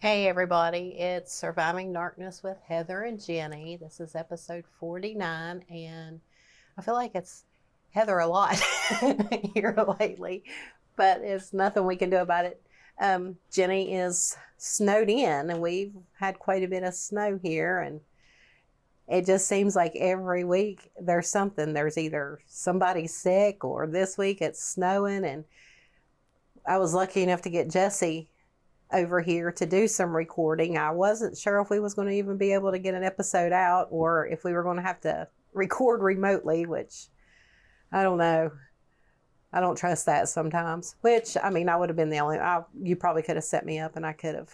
Hey everybody, it's Surviving Darkness with Heather and Jenny. This is episode 49, and I feel like it's Heather a lot here lately, but it's nothing we can do about it. Jenny is snowed in, and we've had quite a bit of snow here, and it just seems like every week there's something. There's either somebody sick, or this week it's snowing, and I was lucky enough to get Jesse over here to do some recording. I wasn't sure if we was going to even be able to get an episode out or if we were going to have to record remotely, which I don't know. I don't trust that sometimes, which, I mean, I would have been the only, you probably could have set me up and I could have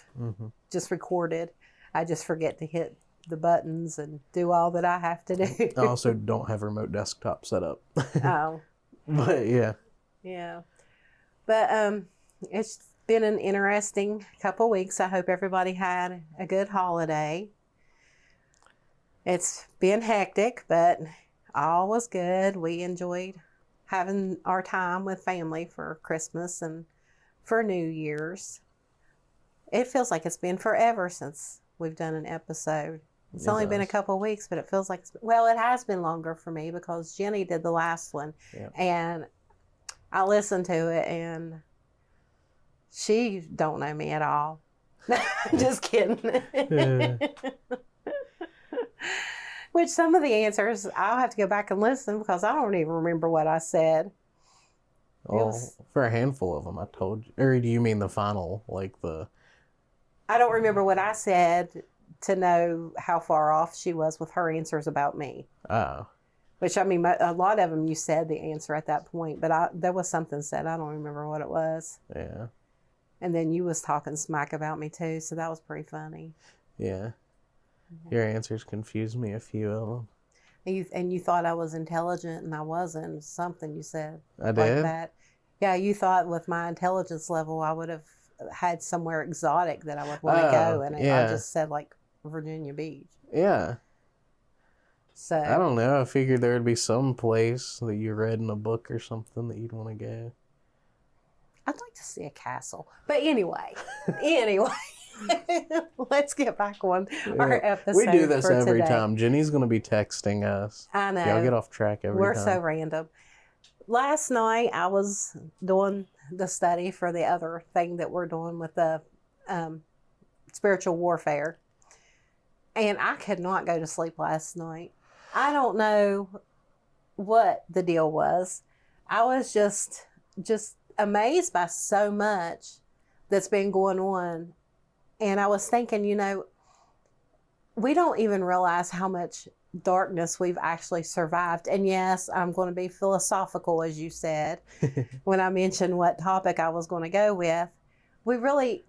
just recorded. I just forget to hit the buttons and do all that I have to do. I also don't have remote desktop set up. Oh. But yeah. Yeah. But it's been an interesting couple weeks. I hope everybody had a good holiday. It's been hectic, but all was good. We enjoyed having our time with family for Christmas and for New Year's. It feels like it's been forever since we've done an episode. It's only been a couple of weeks, but it feels like it has been longer for me because Jenny did the last one. Yeah. And I listened to it, and she don't know me at all. Just kidding. Yeah. Which some of the answers, I'll have to go back and listen because I don't even remember what I said. For a handful of them, I told you. Or do you mean the final, I don't remember what I said to know how far off she was with her answers about me. Oh. Which, I mean, a lot of them you said the answer at that point, but there was something said. I don't remember what it was. Yeah. And then you was talking smack about me too, so that was pretty funny. Yeah. Your answers confused me, a few of them. And you thought I was intelligent, and I wasn't. Something you said. I did? Like that. Yeah, you thought with my intelligence level, I would have had somewhere exotic that I would want to go, and I just said, like, Virginia Beach. Yeah. So I don't know. I figured there would be some place that you read in a book or something that you'd want to go. I'd like to see a castle. But anyway, let's get back on our episode. We do this every time. Jenny's going to be texting us. I know. Y'all get off track every time. We're so random. Last night, I was doing the study for the other thing that we're doing with the spiritual warfare. And I could not go to sleep last night. I don't know what the deal was. I was just amazed by so much that's been going on. And I was thinking, we don't even realize how much darkness we've actually survived. And yes, I'm going to be philosophical, as you said, when I mentioned what topic I was going to go with. We really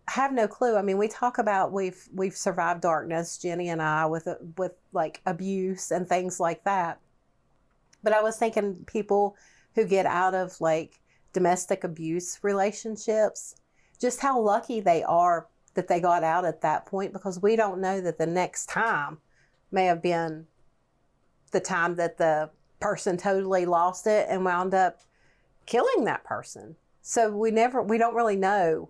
have no clue. I mean, we talk about we've survived darkness, Jenny and I, with like abuse and things like that. But I was thinking people who get out of like domestic abuse relationships, just how lucky they are that they got out at that point, because we don't know that the next time may have been the time that the person totally lost it and wound up killing that person. So we don't really know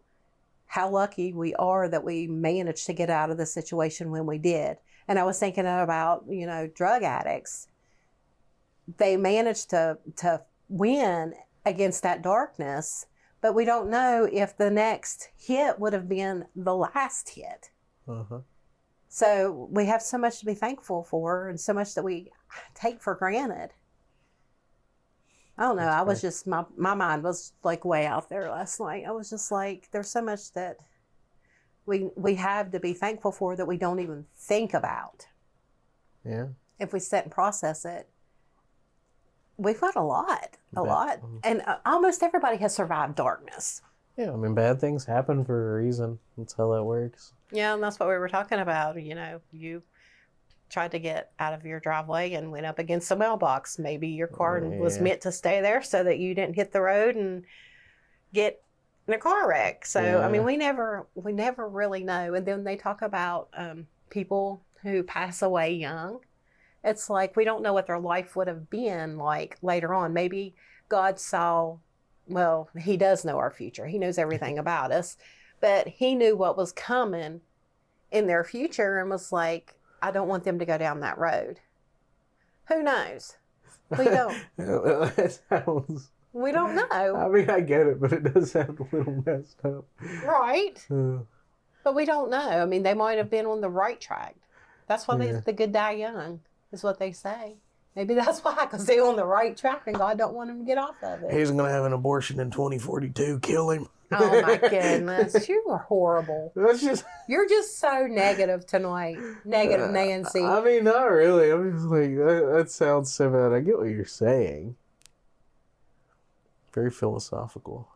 how lucky we are that we managed to get out of the situation when we did. And I was thinking about, drug addicts. They managed to win against that darkness, but we don't know if the next hit would have been the last hit. Uh-huh. So we have so much to be thankful for and so much that we take for granted. I don't know. I was just, my mind was like way out there last night. I was just like, there's so much that we have to be thankful for that we don't even think about. Yeah. If we sit and process it, we've got a lot. And almost everybody has survived darkness. Yeah, I mean, bad things happen for a reason. That's how that works. Yeah, and that's what we were talking about. You tried to get out of your driveway and went up against a mailbox. Maybe your car was meant to stay there so that you didn't hit the road and get in a car wreck. So, I mean, we never really know. And then they talk about people who pass away young. It's like we don't know what their life would have been like later on. Maybe God saw, well, he does know our future. He knows everything about us. But he knew what was coming in their future and was like, I don't want them to go down that road. Who knows? We don't. That sounds... We don't know. I mean, I get it, but it does sound a little messed up. Right. But we don't know. I mean, they might have been on the right track. That's why the good die young, is what they say. Maybe that's why, because they're on the right track and God don't want them to get off of it. He's going to have an abortion in 2042. Kill him. Oh, my goodness. You are horrible. That's just... You're just so negative tonight. Negative Nancy. I mean, not really. I'm just like, that sounds so bad. I get what you're saying. Very philosophical.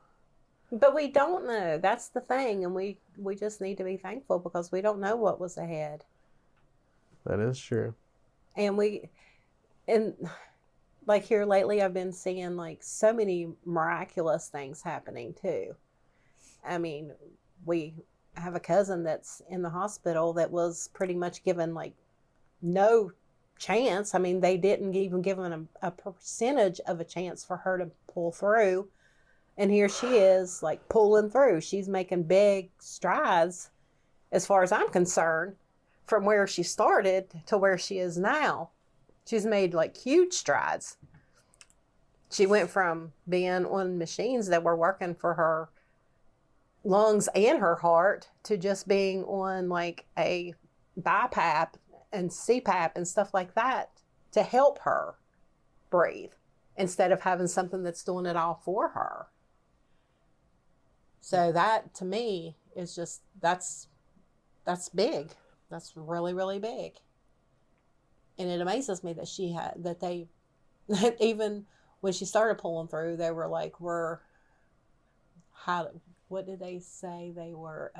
But we don't know. That's the thing. And we just need to be thankful because we don't know what was ahead. That is true. And like here lately, I've been seeing like so many miraculous things happening too. I mean, we have a cousin that's in the hospital that was pretty much given like no chance. I mean, they didn't even give them a percentage of a chance for her to pull through. And here she is like pulling through. She's making big strides as far as I'm concerned from where she started to where she is now. She's made like huge strides. She went from being on machines that were working for her lungs and her heart to just being on like a BiPAP and CPAP and stuff like that to help her breathe instead of having something that's doing it all for her. So that to me is just, that's big. That's really, really big. And it amazes me that that even when she started pulling through, they were like, what did they say? They were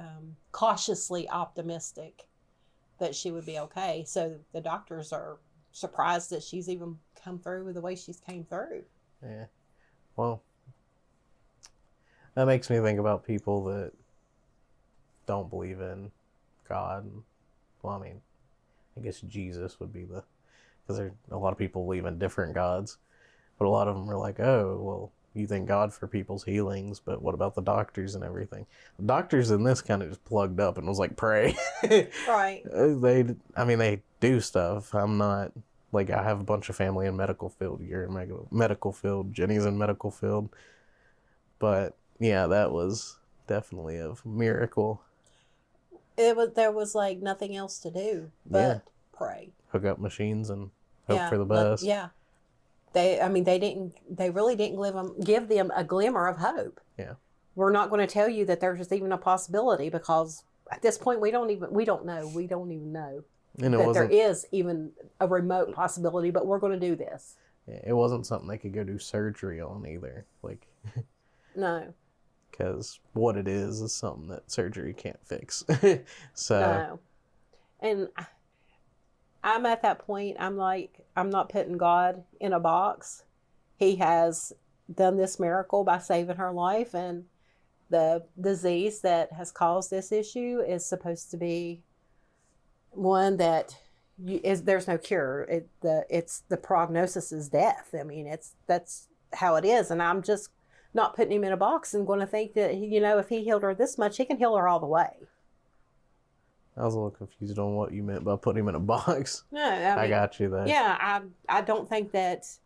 cautiously optimistic that she would be okay. So the doctors are surprised that she's even come through with the way she's came through. Yeah. Well, that makes me think about people that don't believe in God. Well, I mean, I guess Jesus would be because a lot of people believe in different gods, but a lot of them are like, oh, well, you thank God for people's healings, but what about the doctors and everything? The doctors in this kind of just plugged up and was like, pray. Right. They do stuff. I'm not, like, I have a bunch of family in medical field. You're in medical field. Jenny's in medical field. But, yeah, that was definitely a miracle. There was like nothing else to do but pray. Hook up machines and hope for the best. They really didn't give them a glimmer of hope. Yeah. We're not going to tell you that there's even a possibility because at this point we don't even know And that there is even a remote possibility, but we're going to do this. Yeah, it wasn't something they could go do surgery on either. Like, no. Because what it is something that surgery can't fix. So. No. And I'm at that point, I'm like, I'm not putting God in a box. He has done this miracle by saving her life, and the disease that has caused this issue is supposed to be one that there's no cure. The prognosis is death. I mean, that's how it is, and I'm just not putting him in a box and going to think that, if he healed her this much, he can heal her all the way. I was a little confused on what you meant by putting him in a box. No, I got you there. Yeah, I don't think that's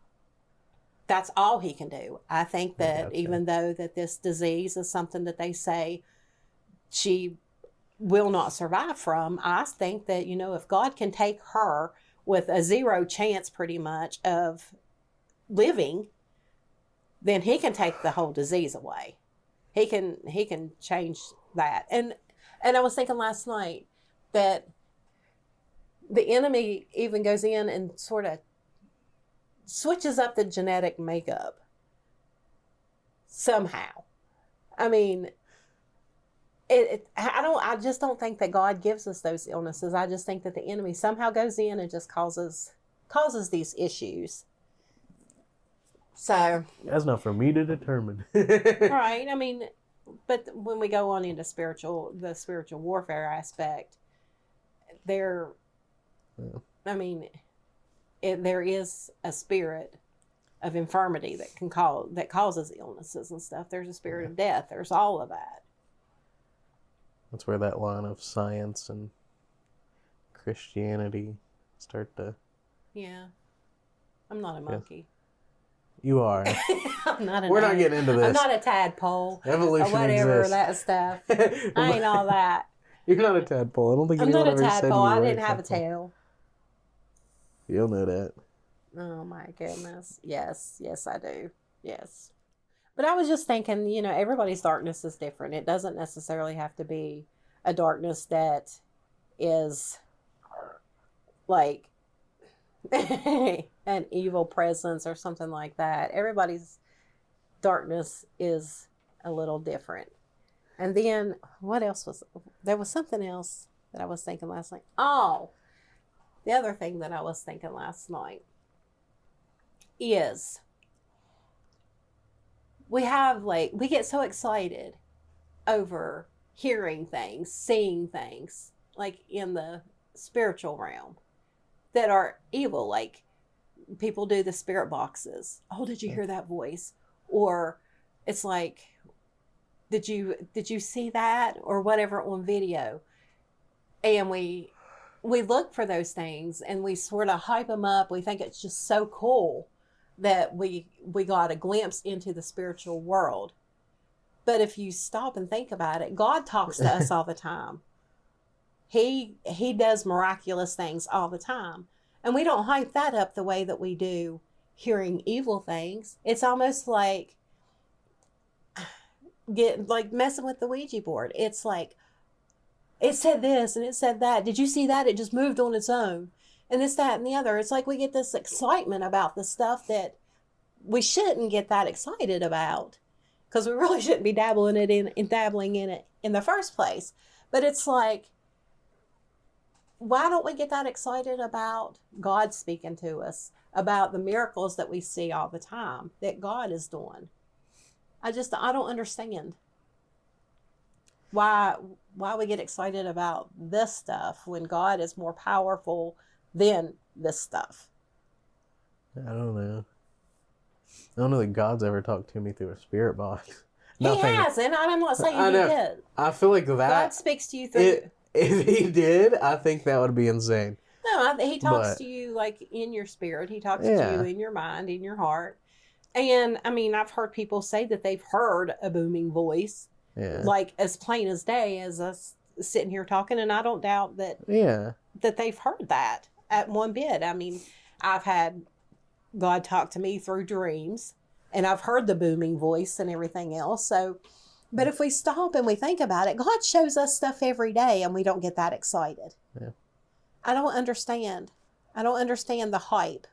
all he can do. I think that even though that this disease is something that they say she will not survive from, I think that, if God can take her with a zero chance pretty much of living, then he can take the whole disease away. He can change that. And I was thinking last night that the enemy even goes in and sort of switches up the genetic makeup somehow. I mean, I just don't think that God gives us those illnesses. I just think that the enemy somehow goes in and just causes these issues. So that's not for me to determine. Right. I mean, but when we go on into the spiritual warfare aspect, there is a spirit of infirmity that causes illnesses and stuff. There's a spirit of death. There's all of that. That's where that line of science and Christianity start to... Yeah. I'm not a monkey. You are. I'm not We're not getting into this. I'm not a tadpole. Evolution or whatever exists. that stuff. I ain't all that. You're not a tadpole. I don't think I'm anyone not a ever said you tadpole. I were didn't have a tadpole. tail. You'll know that. Oh my goodness. Yes, I do. Yes. But I was just thinking, everybody's darkness is different. It doesn't necessarily have to be a darkness that is like an evil presence or something like that. Everybody's darkness is a little different. And then what else there was something else that I was thinking last night. Oh, the other thing that I was thinking last night is we get so excited over hearing things, seeing things like in the spiritual realm that are evil. Like people do the spirit boxes. Oh, did you hear that voice? Or it's like, did you see that or whatever on video? And we look for those things and we sort of hype them up. We think it's just so cool that we got a glimpse into the spiritual world. But if you stop and think about it, God talks to us all the time. He does miraculous things all the time. And we don't hype that up the way that we do hearing evil things. It's almost like messing with the Ouija board. It's like, it said this and it said that. Did you see that? It just moved on its own. And this, that, and the other. It's like we get this excitement about the stuff that we shouldn't get that excited about. Because we really shouldn't be dabbling in it in the first place. But it's like, why don't we get that excited about God speaking to us? About the miracles that we see all the time that God is doing? I don't understand why we get excited about this stuff when God is more powerful than this stuff. I don't know. I don't know that God's ever talked to me through a spirit box. He hasn't. I'm not saying he did. I feel like that... God speaks to you through... If he did, I think that would be insane. No, he talks to you like in your spirit. He talks to you in your mind, in your heart. And, I mean, I've heard people say that they've heard a booming voice. Yeah. Like, as plain as day as us sitting here talking. And I don't doubt that that they've heard that at one bit. I mean, I've had God talk to me through dreams. And I've heard the booming voice and everything else. So, but if we stop and we think about it, God shows us stuff every day and we don't get that excited. Yeah. I don't understand. I don't understand the hype.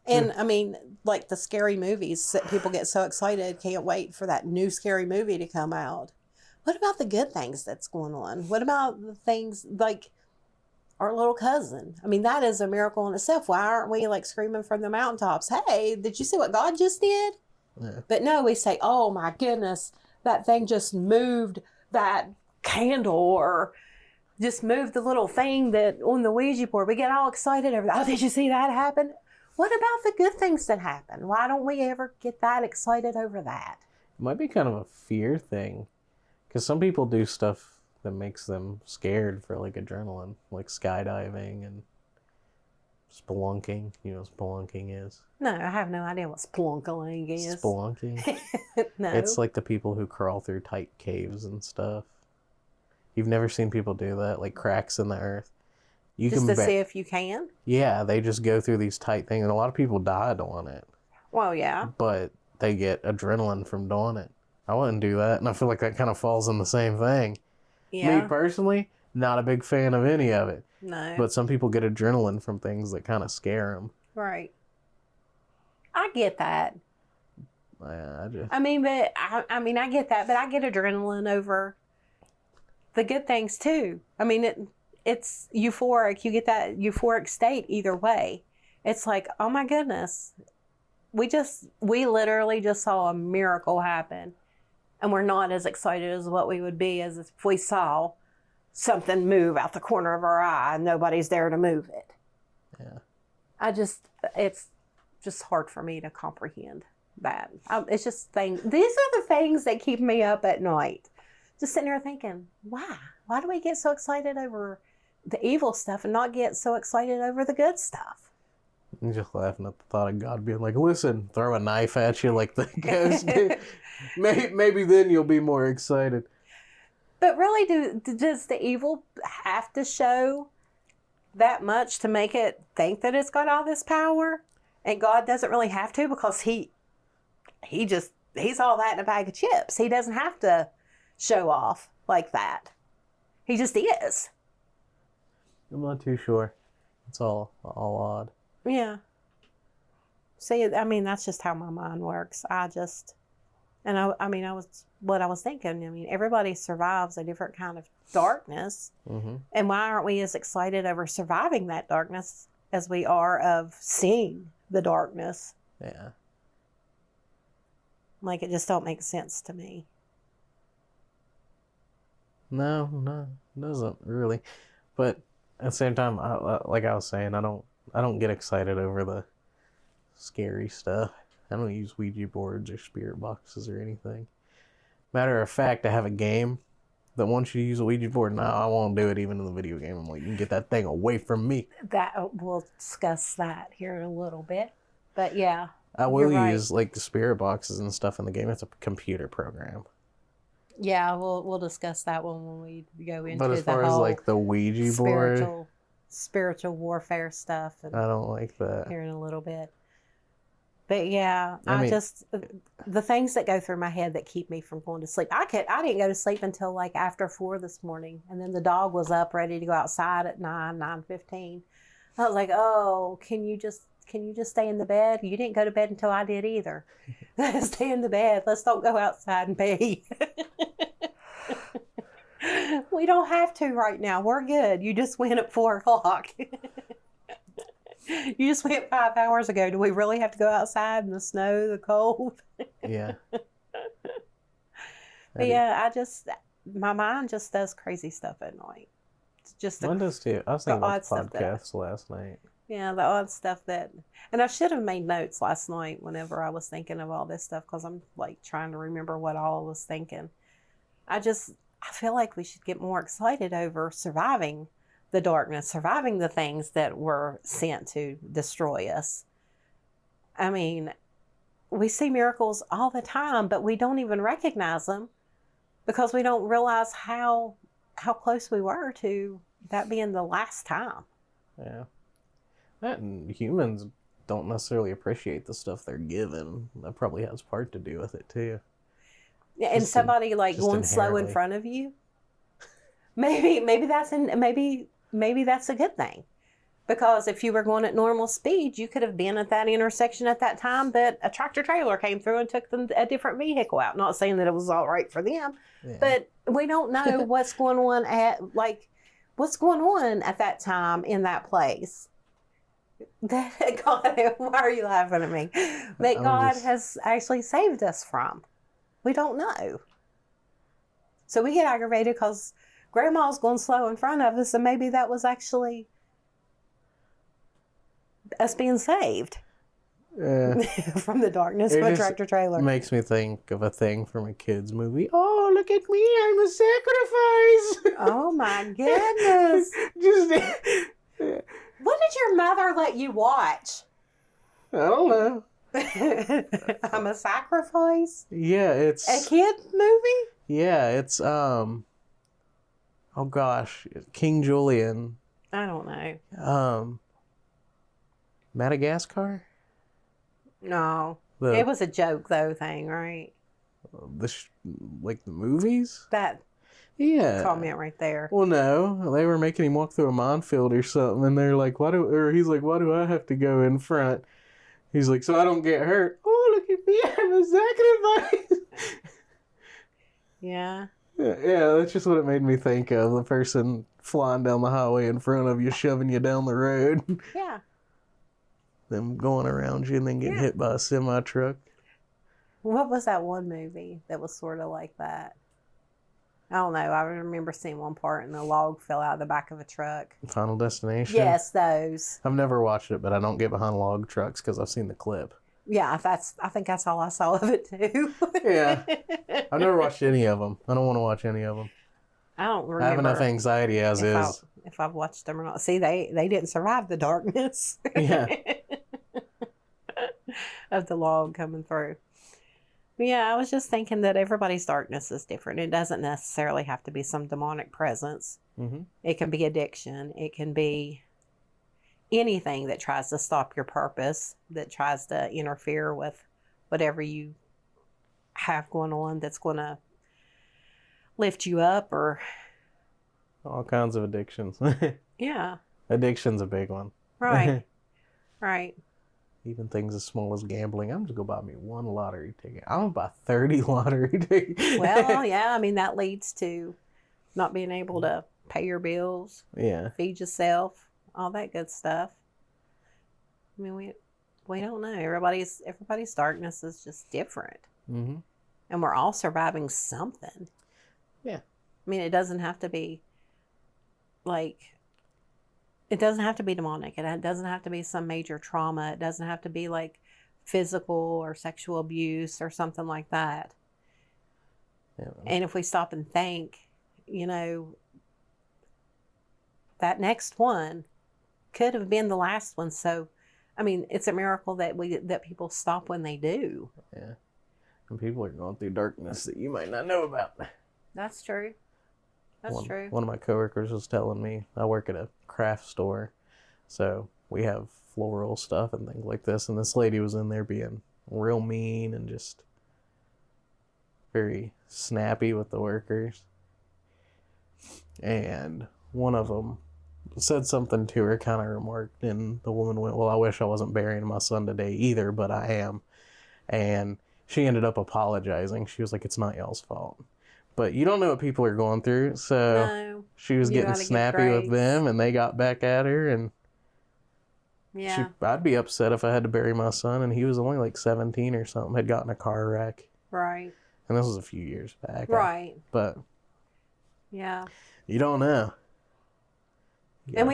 And I mean, like the scary movies that people get so excited, can't wait for that new scary movie to come out. What about the good things that's going on? What about the things like our little cousin? I mean, that is a miracle in itself. Why aren't we like screaming from the mountaintops, hey, did you see what God just did? Yeah. But no, we say, oh my goodness, that thing just moved that candle or just moved the little thing that on the Ouija board. We get all excited over that. Oh, did you see that happen? What about the good things that happen? Why don't we ever get that excited over that? It might be kind of a fear thing. Because some people do stuff that makes them scared for like adrenaline. Like skydiving and spelunking. You know what spelunking is? No, I have no idea what spelunking is. Spelunking? No. It's like the people who crawl through tight caves and stuff. You've never seen people do that? Like cracks in the earth? Just to see if you can? Yeah, they just go through these tight things. And a lot of people died on it. Well, yeah. But they get adrenaline from doing it. I wouldn't do that. And I feel like that kind of falls in the same thing. Yeah. Me personally, not a big fan of any of it. No. But some people get adrenaline from things that kind of scare them. Right. I get that. Yeah, I get that, but I get adrenaline over the good things too. I mean, it's euphoric. You get that euphoric state either way. It's like, oh my goodness, we literally just saw a miracle happen, and we're not as excited as what we would be as if we saw something move out the corner of our eye and nobody's there to move it. Yeah. It's just hard for me to comprehend that. It's just things. These are the things that keep me up at night. just sitting there thinking, why? Why do we get so excited over the evil stuff and not get so excited over the good stuff? I'm just laughing at the thought of God being like, listen, throw a knife at you like the ghost did. Maybe then you'll be more excited. But really, does the evil have to show that much to make it think that it's got all this power? And God doesn't really have to, because he's all that in a bag of chips. He doesn't have to show off like that. He just is. I'm not too sure. It's all odd. Yeah. See, I mean, that's just how my mind works. I was thinking. I mean, everybody survives a different kind of darkness. Mm-hmm. And why aren't we as excited over surviving that darkness as we are of seeing the darkness? Yeah. Like, it just don't make sense to me. No, it doesn't really. But at the same time, like I was saying, I don't get excited over the scary stuff. I don't use Ouija boards or spirit boxes or anything. Matter of fact, I have a game that wants you to use a Ouija board. No, I won't do it even in the video game. I'm like, you can get that thing away from me. We'll discuss that here in a little bit. But yeah, I will use like the spirit boxes and stuff in the game. It's a computer program. Yeah, we'll discuss that one when we go into but as far as like the Ouija board, spiritual warfare stuff, and I don't like that here in a little bit. But yeah, I mean, the things that go through my head that keep me from going to sleep. I didn't go to sleep until like after 4 this morning, and then the dog was up ready to go outside at 9:15. I was like, oh, can you just stay in the bed? You didn't go to bed until I did either. Stay in the bed. Let's don't go outside and pee. We don't have to right now. We're good. You just went at 4 o'clock. You just went 5 hours ago. Do we really have to go outside in the snow, the cold? Yeah. But yeah, my mind just does crazy stuff at night. It's just mine does too. I was thinking about the podcast last night. Yeah, the odd stuff and I should have made notes last night whenever I was thinking of all this stuff, because I'm like trying to remember what all I was thinking. I feel like we should get more excited over surviving the darkness, surviving the things that were sent to destroy us. I mean, we see miracles all the time, but we don't even recognize them because we don't realize how close we were to that being the last time. Yeah. And humans don't necessarily appreciate the stuff they're given. That probably has part to do with it too. Yeah, and somebody like going slow in front of you. Maybe that's a good thing, because if you were going at normal speed, you could have been at that intersection at that time that a tractor trailer came through and took a different vehicle out. Not saying that it was all right for them, yeah. But we don't know what's going on at that time in that place. God, why are you laughing at me? That God has actually saved us from. We don't know. So we get aggravated because Grandma's going slow in front of us, and maybe that was actually us being saved from the darkness of a tractor trailer. It makes me think of a thing from a kid's movie. Oh, look at me, I'm a sacrifice. Oh my goodness. What did your mother let you watch? I don't know. I'm a sacrifice? Yeah, it's a kid movie? Yeah, it's oh gosh, King Julian. I don't know. Madagascar? No. It was a joke though thing, right? Like the movies? That comment right there. Well, no, they were making him walk through a minefield or something, and they're like, he's like, why do I have to go in front? He's like, so I don't get hurt. Oh, look at me, I'm a sacrifice. Yeah. Yeah, that's just what it made me think of. The person flying down the highway in front of you, shoving you down the road. Yeah. Them going around you and then getting hit by a semi-truck. What was that one movie that was sort of like that? I don't know. I remember seeing one part and a log fell out of the back of a truck. Final Destination? Yes, those. I've never watched it, but I don't get behind log trucks because I've seen the clip. Yeah, I think that's all I saw of it too. Yeah. I've never watched any of them. I don't want to watch any of them. I don't I have enough remember anxiety as is. if I've watched them or not. See, they didn't survive the darkness. Yeah. Of the log coming through. But yeah, I was just thinking that everybody's darkness is different. It doesn't necessarily have to be some demonic presence. Mm-hmm. It can be addiction. It can be anything that tries to stop your purpose, that tries to interfere with whatever you have going on that's going to lift you up or... All kinds of addictions. Yeah. Addiction's a big one. Right. Right. Even things as small as gambling. I'm just going to buy me one lottery ticket. I'm going to buy 30 lottery tickets. Well, yeah, I mean, that leads to not being able to pay your bills, Yeah. feed yourself, all that good stuff. I mean, we don't know. Everybody's darkness is just different. Mm-hmm. And we're all surviving something. Yeah. I mean, it doesn't have to be it doesn't have to be demonic. It doesn't have to be some major trauma. It doesn't have to be like physical or sexual abuse or something like that. Yeah. And if we stop and think, that next one could have been the last one. So, I mean, it's a miracle that people stop when they do. Yeah. And people are going through darkness that you might not know about. That's true. That's true. One of my coworkers was telling me, I work at a craft store, so we have floral stuff and things like this, and this lady was in there being real mean and just very snappy with the workers. And one of them said something to her, kind of remarked, and the woman went, well, I wish I wasn't burying my son today either, but I am. And she ended up apologizing. She was like, it's not y'all's fault. But you don't know what people are going through, so No, she was getting snappy with them, and they got back at her, and yeah. I'd be upset if I had to bury my son, and he was only like 17 or something, had gotten a car wreck. Right. And this was a few years back. Right. But yeah. You don't know. Yeah. And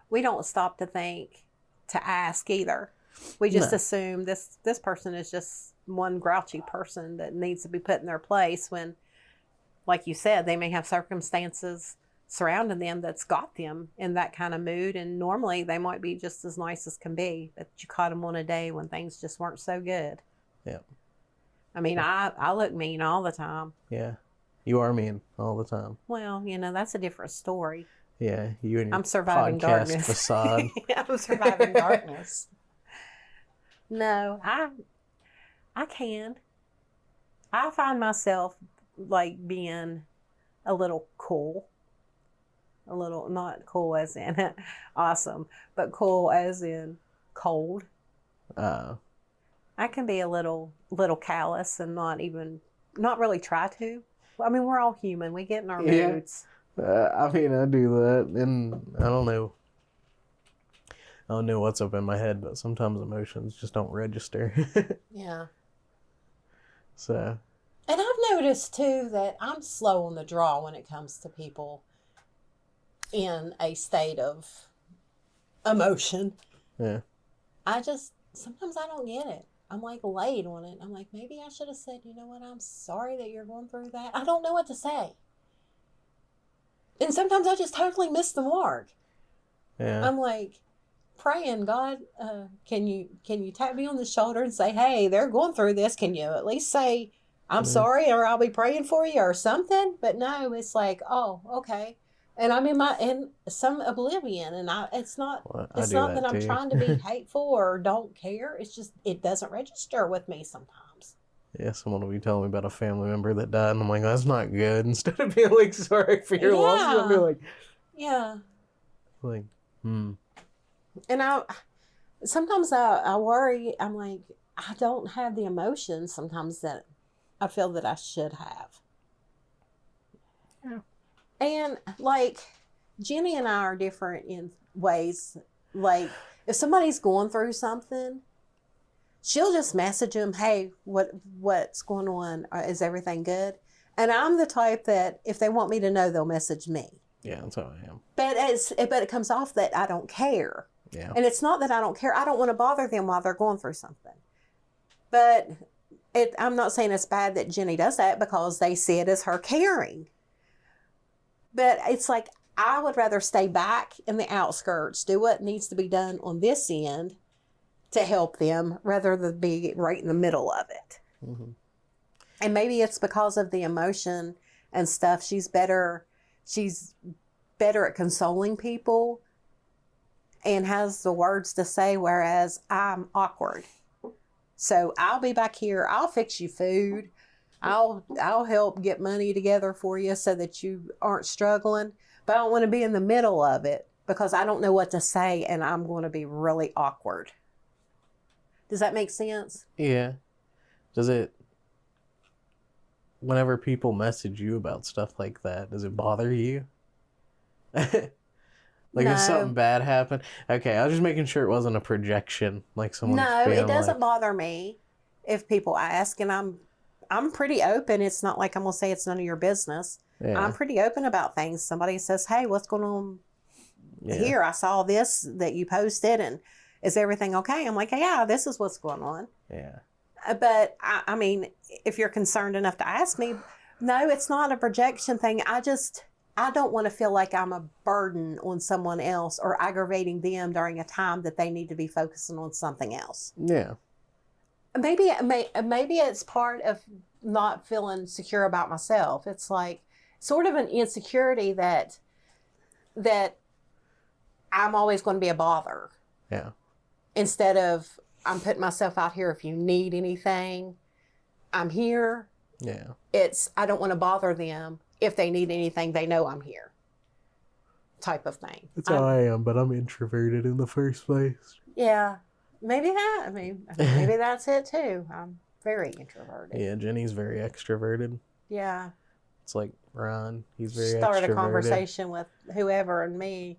we don't stop to think, to ask either. We just assume this person is just one grouchy person that needs to be put in their place when, like you said, they may have circumstances surrounding them that's got them in that kind of mood. And normally they might be just as nice as can be, but you caught them on a day when things just weren't so good. Yeah. I mean, I look mean all the time. Yeah. You are mean all the time. Well, that's a different story. Yeah. You and your I'm surviving podcast darkness. facade. I'm surviving darkness. No, I can. I find myself like being a little cool. A little, not cool as in awesome, but cool as in cold. I can be a little callous and not really try to. I mean, we're all human. We get in our moods. I mean, I do that, and I don't know what's up in my head, but sometimes emotions just don't register. Yeah. So. And I've noticed too that I'm slow on the draw when it comes to people in a state of emotion. Yeah. Sometimes I don't get it. I'm like late on it. I'm like, maybe I should have said, you know what, I'm sorry that you're going through that. I don't know what to say. And sometimes I just totally miss the mark. Yeah. I'm like praying, God, can you tap me on the shoulder and say, hey, they're going through this. Can you at least say, I'm sorry, or I'll be praying for you or something? But no, it's like, oh, okay. And I'm in some oblivion, and it's not that I'm trying to be hateful or don't care. It's just, it doesn't register with me sometimes. Yeah, someone will be telling me about a family member that died, and I'm like, that's not good. Instead of being like, sorry for your loss, I'll be like, yeah. Like, And sometimes I worry, I'm like, I don't have the emotions sometimes that I feel that I should have. Yeah. And like Jenny and I are different in ways. Like if somebody's going through something, she'll just message them, hey, what's going on? Is everything good? And I'm the type that if they want me to know, they'll message me. Yeah, that's how I am. But it comes off that I don't care. Yeah. And it's not that I don't care. I don't want to bother them while they're going through something. But I'm not saying it's bad that Jenny does that because they see it as her caring. But it's like, I would rather stay back in the outskirts, do what needs to be done on this end to help them rather than be right in the middle of it. Mm-hmm. And maybe it's because of the emotion and stuff. She's better at consoling people and has the words to say, whereas I'm awkward. So I'll be back here. I'll fix you food. I'll help get money together for you so that you aren't struggling. But I don't want to be in the middle of it because I don't know what to say and I'm going to be really awkward. Does that make sense? Yeah. Does it, whenever people message you about stuff like that, does it bother you? Like No. if something bad happened? Okay, I was just making sure it wasn't a projection. Like someone. No, it doesn't bother me if people ask, and I'm pretty open. It's not like I'm going to say it's none of your business. Yeah. I'm pretty open about things. Somebody says, hey, what's going on here? I saw this that you posted, and is everything okay? I'm like, yeah, this is what's going on. Yeah. But I mean, if you're concerned enough to ask me, no, it's not a projection thing. I don't want to feel like I'm a burden on someone else or aggravating them during a time that they need to be focusing on something else. Yeah. Maybe it's part of not feeling secure about myself. It's like sort of an insecurity that I'm always going to be a bother. Yeah. Instead of I'm putting myself out here. If you need anything, I'm here. Yeah. I don't want to bother them. If they need anything, they know I'm here. Type of thing. That's how I am, but I'm introverted in the first place. Yeah. Maybe maybe that's it too. I'm very introverted. Yeah, Jenny's very extroverted. Yeah. It's like Ron, he's very Start extroverted. a conversation with whoever and me.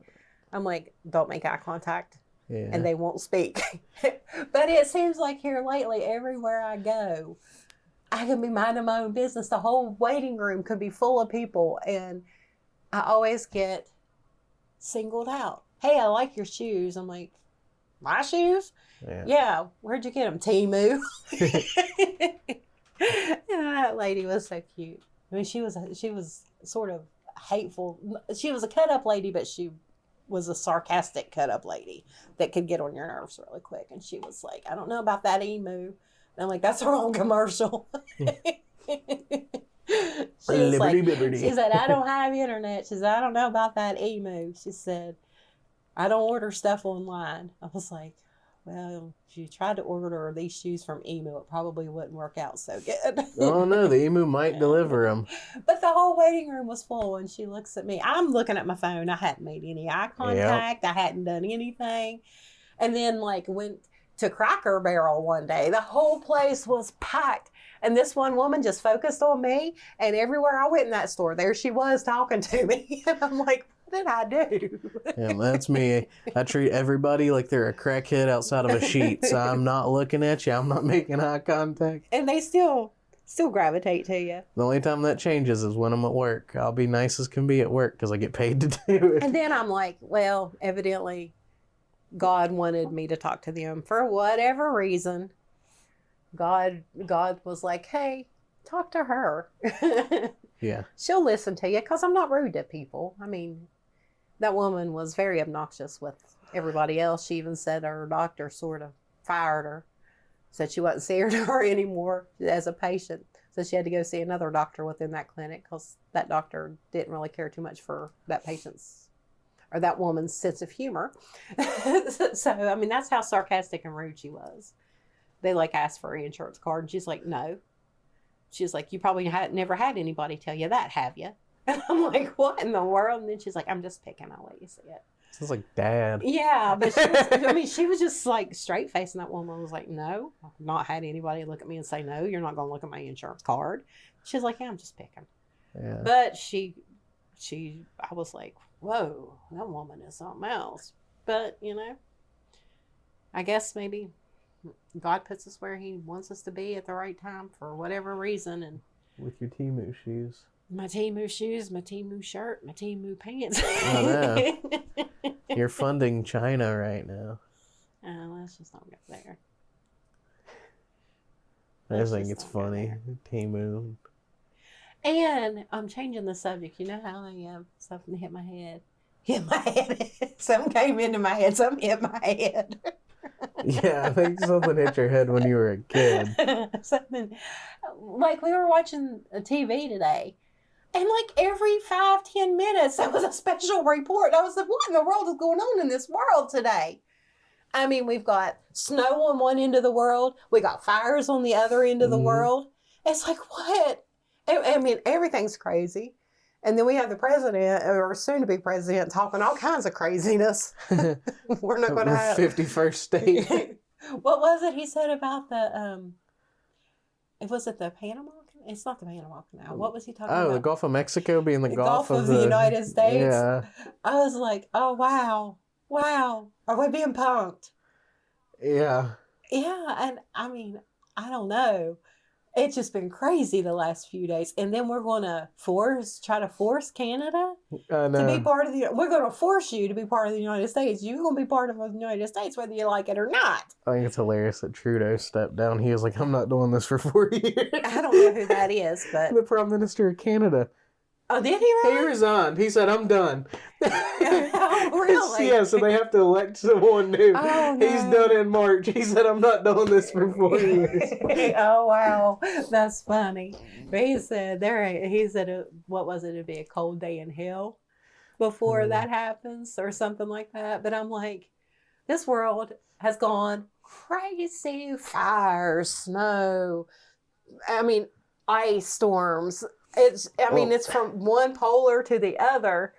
I'm like, don't make eye contact. Yeah. And they won't speak. But it seems like here lately, everywhere I go, I can be minding my own business. The whole waiting room could be full of people. And I always get singled out. Hey, I like your shoes. I'm like, my shoes? Yeah. Where'd you get them? Temu. That lady was so cute. I mean, she was sort of hateful. She was a cut-up lady, but she was a sarcastic cut-up lady that could get on your nerves really quick. And she was like, I don't know about that emu. And I'm like, that's the wrong commercial. She said, I don't have internet. She said, I don't know about that emu. She said, I don't order stuff online. I was like, well, if you tried to order these shoes from Emu, it probably wouldn't work out so good. Oh, no, the Emu might deliver them. But the whole waiting room was full, and she looks at me. I'm looking at my phone. I hadn't made any eye contact. Yep. I hadn't done anything. And then, went to Cracker Barrel one day. The whole place was packed. And this one woman just focused on me. And everywhere I went in that store, there she was talking to me. And I'm like, what did I do? Yeah, that's me. I treat everybody like they're a crackhead outside of a sheet. So I'm not looking at you. I'm not making eye contact. And they still gravitate to you. The only time that changes is when I'm at work. I'll be nice as can be at work because I get paid to do it. And then I'm like, well, evidently God wanted me to talk to them for whatever reason. God was like, hey, talk to her. Yeah. She'll listen to you because I'm not rude to people. I mean, that woman was very obnoxious with everybody else. She even said her doctor sort of fired her. Said she wasn't seeing her anymore as a patient. So she had to go see another doctor within that clinic because that doctor didn't really care too much for that patient's or that woman's sense of humor. So, I mean, that's how sarcastic and rude she was. They asked for an insurance card and she's like, no. She's like, you probably never had anybody tell you that, have you? And I'm like, what in the world? And then she's like, I'm just picking. I'll let you see it. Sounds like Dad. Yeah, but she was just straight facing. That woman was like, no, I've not had anybody look at me and say, no, you're not going to look at my insurance card. She's like, yeah, I'm just picking. Yeah. But I was like, whoa, that woman is something else. But, I guess maybe God puts us where he wants us to be at the right time for whatever reason. And with your Temu shoes. My Temu shoes, my Temu shirt, my Temu pants. I know. You're funding China right now. Let's just not go there. I just think it's funny. Timu. And I'm changing the subject. You know how I am? Something hit my head. Hit my head. Something came into my head. Something hit my head. Yeah, I think something hit your head when you were a kid. Something like we were watching a TV today, and like every 5-10 minutes there was a special report. I was like, what in the world is going on in this world today? I mean, we've got snow on one end of the world, we got fires on the other end of the world. It's like, what? I mean, everything's crazy. And then we have the president, or soon to be president, talking all kinds of craziness. We're not going to have 51st state. What was it he said about the was it the Panama? It's not the Panama Canal. What was he talking about? Oh, the Gulf of Mexico being the Gulf of the United States. Yeah. I was like, oh wow, are we being punked? Yeah. Yeah, and I mean, I don't know. It's just been crazy the last few days, and then we're going to try to force Canada to be part of the. We're going to force you to be part of the United States. You're going to be part of the United States, whether you like it or not. I think it's hilarious that Trudeau stepped down. He was like, "I'm not doing this for 4 years." I don't know who that is, but the Prime Minister of Canada. Oh, did he really? He resigned. He said, "I'm done." Oh, really? Yeah, so they have to elect someone new. Oh, no. He's done in March. He said, "I'm not doing this for 4 years." Oh, wow. That's funny. But he said, what was it? It'd be a cold day in hell before that happens or something like that. But I'm like, this world has gone crazy. Fires, snow, I mean, ice storms. It's from one polar to the other.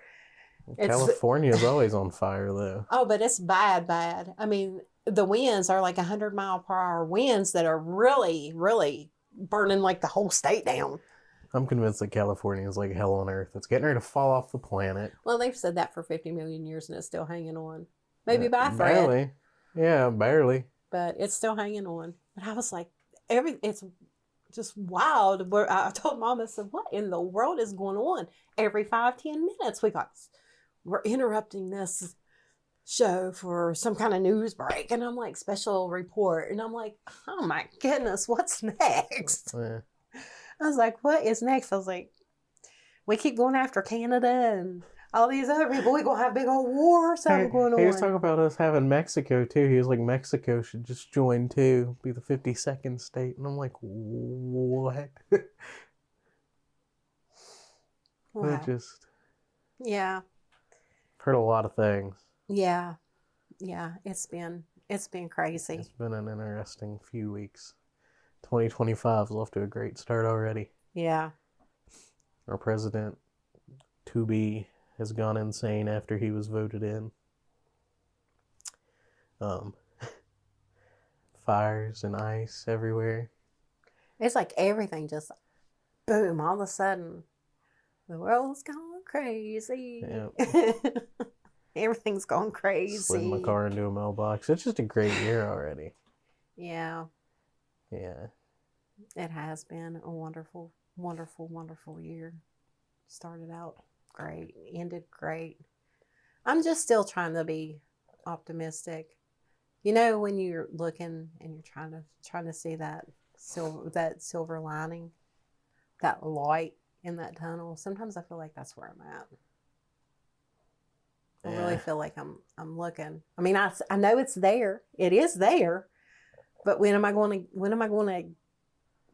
California's always on fire, though. Oh, but it's bad. I mean, the winds are like 100-mile-per-hour winds that are really, really burning like the whole state down. I'm convinced that California is like hell on earth. It's getting ready to fall off the planet. Well, they've said that for 50 million years and it's still hanging on. Maybe by thread. Barely. Yeah, barely. But it's still hanging on. But I was like, it's just wild. I told Mom, I said, what in the world is going on? Every 5-10 minutes we're interrupting this show for some kind of news break. And I'm like, special report. And I'm like, oh my goodness, what's next? Yeah. I was like, what is next? I was like, we keep going after Canada and all these other people. We're going to have a big old war or something going on. He was talking about us having Mexico, too. He was like, Mexico should just join, too. Be the 52nd state. And I'm like, what? Wow. Yeah. Heard a lot of things. Yeah. It's been crazy. It's been an interesting few weeks. 2025 is off to a great start already. Yeah. Our president, to be, has gone insane after he was voted in. Fires and ice everywhere. It's like everything just, boom, all of a sudden, the world's gone crazy. Yeah. Everything's gone crazy. Slid my car into a mailbox. It's just a great year already. Yeah. Yeah. It has been a wonderful, wonderful, wonderful year. Started out great, ended great. I'm just still trying to be optimistic. You know, when you're looking and you're trying to see that silver lining, that light in that tunnel. Sometimes I feel like that's where I'm at. I really feel like I'm looking. I mean, I know it's there. It is there. But when am I going to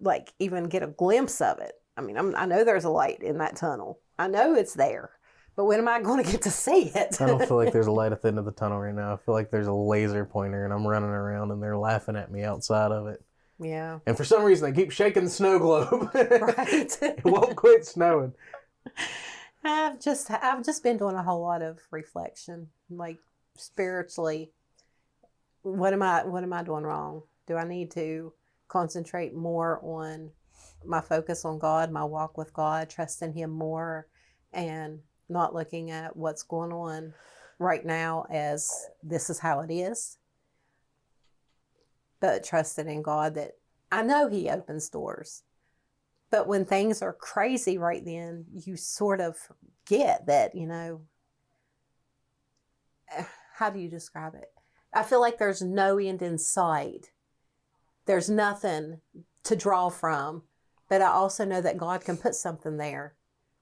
like even get a glimpse of it? I mean, I know there's a light in that tunnel. I know it's there. But when am I going to get to see it? I don't feel like there's a light at the end of the tunnel right now. I feel like there's a laser pointer and I'm running around and they're laughing at me outside of it. Yeah. And for some reason, they keep shaking the snow globe. Right. It won't quit snowing. I've just been doing a whole lot of reflection, like spiritually. What am I doing wrong? Do I need to concentrate more on my focus on God, my walk with God, trusting Him more, and not looking at what's going on right now as this is how it is, but trusting in God that I know He opens doors. But when things are crazy right then, you sort of get that, you know, how do you describe it? I feel like there's no end in sight. There's nothing to draw from. But I also know that God can put something there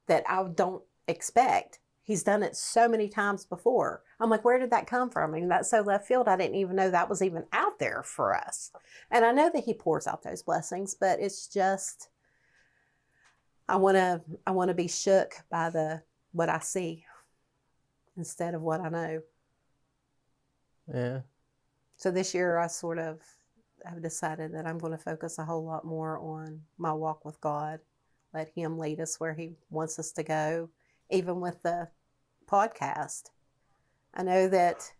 that I don't expect. He's done it so many times before. I'm like, where did that come from? I mean, that's so left field. I didn't even know that was even out there for us. And I know that he pours out those blessings, but it's just, I want to be shook by what I see instead of what I know. Yeah. So this year I sort of have decided that I'm going to focus a whole lot more on my walk with God. Let him lead us where he wants us to go, even with the podcast. I know that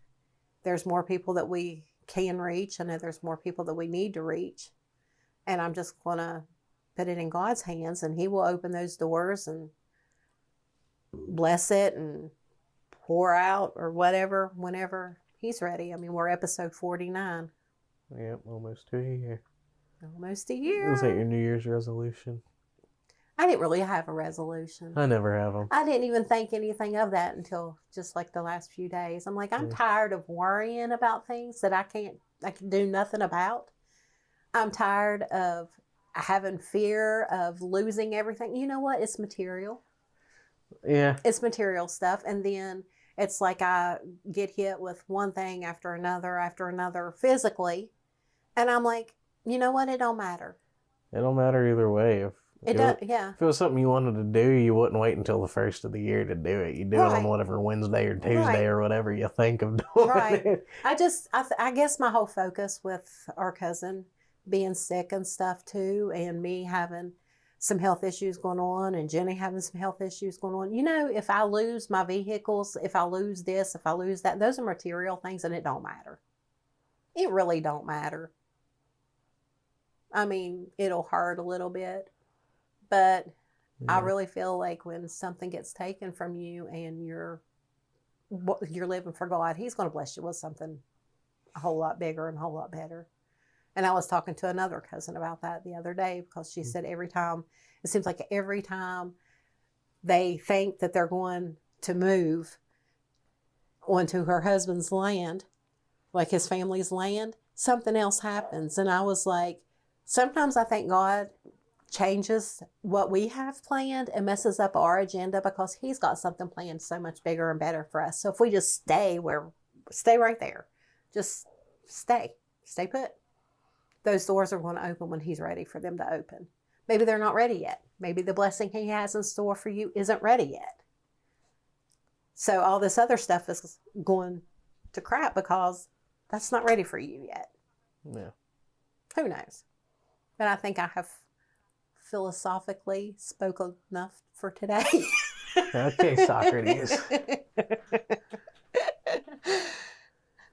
there's more people that we can reach. I know there's more people that we need to reach. And I'm just going to put it in God's hands, and he will open those doors and bless it and pour out or whatever whenever he's ready. I mean, we're episode 49. Yep, almost to a year. Almost a year. Was that your New Year's resolution? I didn't really have a resolution. I never have them. I didn't even think anything of that until just like the last few days. I'm like, I'm tired of worrying about things that I can do nothing about. I'm tired of having fear of losing everything. You know what? It's material. Yeah. It's material stuff. And then it's like I get hit with one thing after another physically. And I'm like, you know what? It don't matter. It don't matter either way. If it was something you wanted to do, you wouldn't wait until the first of the year to do it. You do it on whatever Wednesday or Tuesday or whatever you think of doing it. I guess my whole focus with our cousin being sick and stuff too, and me having some health issues going on, and Jenny having some health issues going on. You know, if I lose my vehicles, if I lose this, if I lose that, those are material things, and it don't matter. It really don't matter. I mean, it'll hurt a little bit, but I really feel like when something gets taken from you and you're living for God, he's going to bless you with something a whole lot bigger and a whole lot better. And I was talking to another cousin about that the other day, because she said it seems like every time they think that they're going to move onto her husband's land, like his family's land, something else happens. And I was like, sometimes I think God changes what we have planned and messes up our agenda because he's got something planned so much bigger and better for us. So if we just stay right there, just stay put. Those doors are going to open when he's ready for them to open. Maybe they're not ready yet. Maybe the blessing he has in store for you isn't ready yet. So all this other stuff is going to crap because that's not ready for you yet. Yeah. Who knows? But I think I have philosophically spoken enough for today. Okay, Socrates.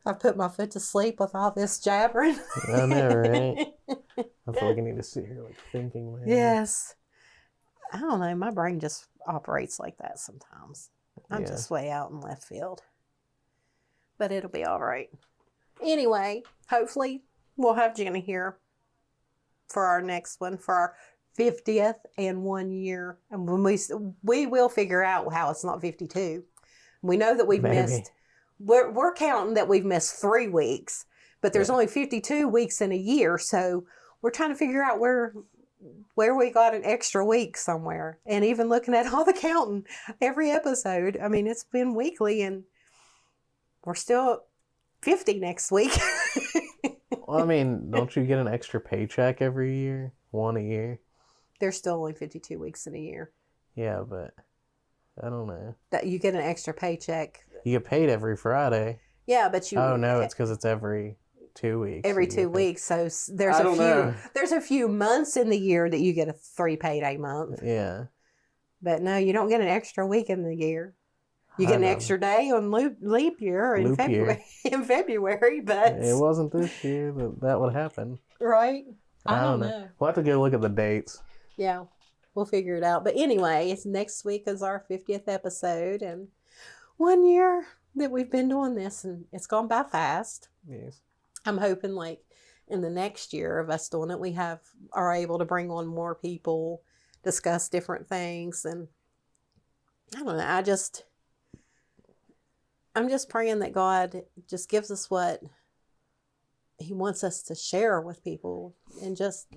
I put my foot to sleep with all this jabbering. I know, right? I feel like I need to sit here like thinking, man. Yes. I don't know. My brain just operates like that sometimes. I'm just way out in left field. But it'll be all right. Anyway, hopefully we'll have Jenny here for our next one, for our 50th and 1 year. And when we will figure out how it's not 52. We know that we've missed. We're counting that we've missed 3 weeks, but there's only 52 weeks in a year. So we're trying to figure out where we got an extra week somewhere. And even looking at all the counting every episode, I mean, it's been weekly and we're still at 50 next week. Well, I mean, don't you get an extra paycheck every year? One a year? There's still only 52 weeks in a year. Yeah, but I don't know. That you get an extra paycheck. You get paid every Friday. Yeah, but you... Oh, no, it's because it's every 2 weeks. Every 2 weeks. So there's a few months in the year that you get a 3 payday month. Yeah. But no, you don't get an extra week in the year. You get an extra day on leap year in February, but... It wasn't this year that would happen. Right? I don't know. We'll have to go look at the dates. Yeah, we'll figure it out. But anyway, it's next week is our 50th episode, and 1 year that we've been doing this, and it's gone by fast. Yes. I'm hoping like in the next year of us doing it, we are able to bring on more people, discuss different things, and I don't know. I'm just praying that God just gives us what he wants us to share with people, and just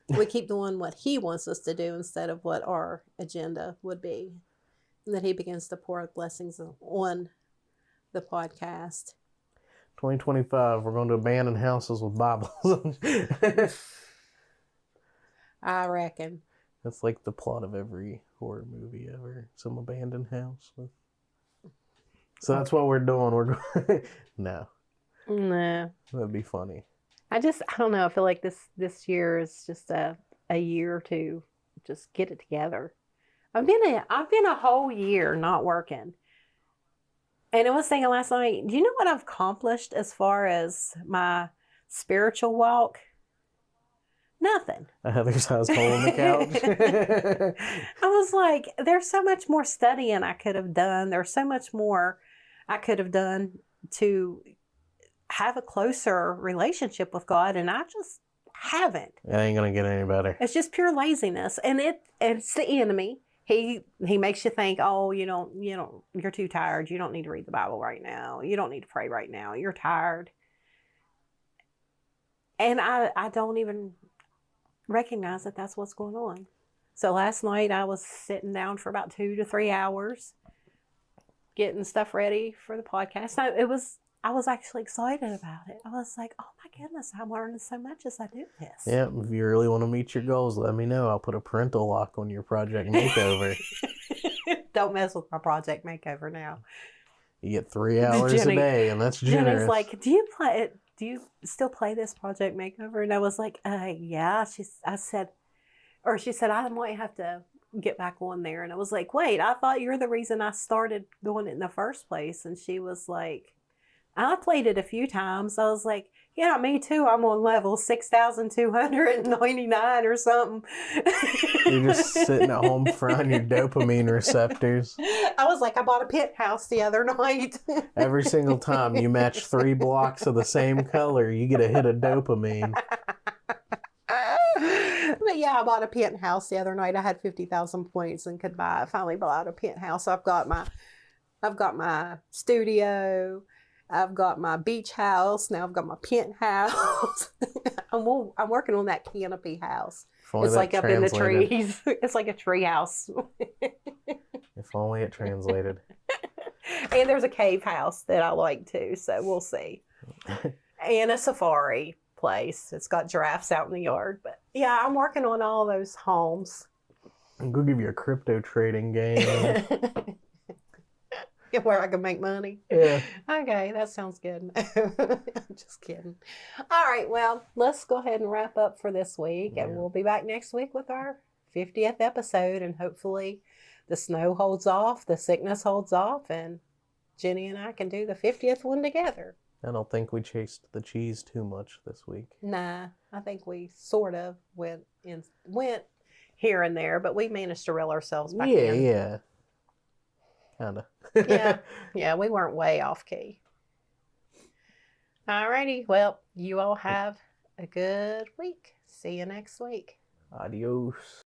We keep doing what he wants us to do instead of what our agenda would be. And that he begins to pour out blessings on the podcast. 2025, we're going to abandon houses with Bibles. I reckon. That's like the plot of every horror movie ever. Some abandoned house. So that's what we're doing. We're going. No. No. That'd be funny. I don't know. I feel like this year is just a year to just get it together. I've been a whole year not working. And I was thinking last night, do you know what I've accomplished as far as my spiritual walk? Nothing. A Heather-sized hole in the couch. I was like, there's so much more studying I could have done. There's so much more I could have done to have a closer relationship with God, and I just haven't. It ain't gonna get any better. It's just pure laziness, and it's the enemy. He makes you think, oh, you're too tired. You don't need to read the Bible right now. You don't need to pray right now. You're tired. And I don't even recognize that that's what's going on. So last night I was sitting down for about 2 to 3 hours getting stuff ready for the podcast. I was actually excited about it. I was like, oh my goodness, I'm learning so much as I do this. Yeah, if you really want to meet your goals, let me know. I'll put a parental lock on your project makeover. Don't mess with my project makeover now. You get 3 hours a day, and that's generous. Jenny's like, do you still play this project makeover? And I was like, yeah. She said, I might have to get back on there. And I was like, wait, I thought you're the reason I started doing it in the first place. And she was like, I played it a few times. I was like, yeah, me too. I'm on level 6,299 or something. You're just sitting at home frying your dopamine receptors. I was like, I bought a penthouse the other night. Every single time you match 3 blocks of the same color, you get a hit of dopamine. But yeah, I bought a penthouse the other night. I had 50,000 points and could finally bought a penthouse. So I've got my studio. I've got my beach house. Now I've got my penthouse. I'm working on that canopy house. It's like up in the trees. It's like a tree house. If only it translated. And there's a cave house that I like too, so we'll see. And a safari place. It's got giraffes out in the yard. But yeah, I'm working on all those homes. I'm going to give you a crypto trading game. Where I can make money. Yeah. Okay, that sounds good. I'm just kidding. All right, well, let's go ahead and wrap up for this week, and we'll be back next week with our 50th episode, and hopefully the snow holds off, the sickness holds off, and Jenny and I can do the 50th one together. I don't think we chased the cheese too much this week. Nah, I think we sort of went here and there, but we managed to reel ourselves back in. Yeah. Kinda. Yeah, we weren't way off key. Alrighty, well, you all have a good week. See you next week. Adios.